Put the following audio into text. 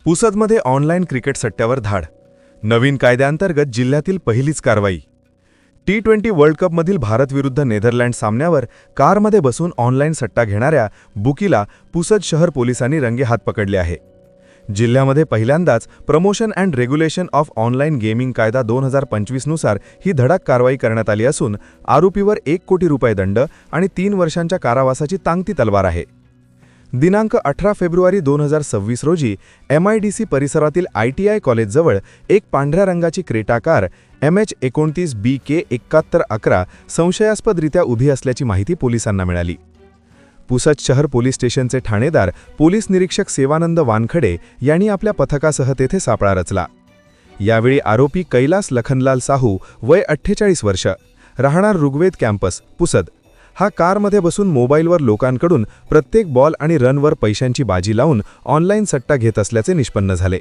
पुसदमध्ये online cricket सट्ट्यावर धाड. नवीन कायद्याअंतर्गत जिल्ह्यातील पहिलीच कारवाई. T20 वर्ल्ड कपमधील भारत विरुद्ध नेदरलँड सामन्यावर कारमध्ये बसून ऑनलाईन सट्टा घेणाऱ्या बुकीला पुसद शहर पोलिसांनी रंगेहात पकडले आहे. जिल्ह्यामध्ये पहिल्यांदाच promotion and regulation of online gaming कायदा 2025 नुसार ही धडक कारवाई करण्यात आली असून आरोपीवर 1 कोटी रुपये दंड आणि 3 वर्षांच्या कारावासाची टांगती तलवार आहे. दिनांक 18 फेब्रुवारी 2026 रोजी MIDC परिसरातील ITI कॉलेजजवळ एक पांढऱ्या रंगाची क्रेटा कार MH29BK 7111 संशयास्पदरित्या उभी असल्याची माहिती पोलिसांना मिळाली. पुसद शहर पोलीस स्टेशनचे ठाणेदार पोलीस निरीक्षक सेवानंद वानखडे यांनी आपल्या पथकासह तेथे सापळा रचला. यावेळी आरोपी कैलास लखनलाल साहू वय 48 वर्ष, राहणार ऋग्वेद कॅम्पस पुसद, हा कारमध्ये बसून मोबाईलवर लोकांकडून प्रत्येक बॉल आणि रनवर पैशांची बाजी लावून ऑनलाईन सट्टा घेत असल्याचे निष्पन्न झाले.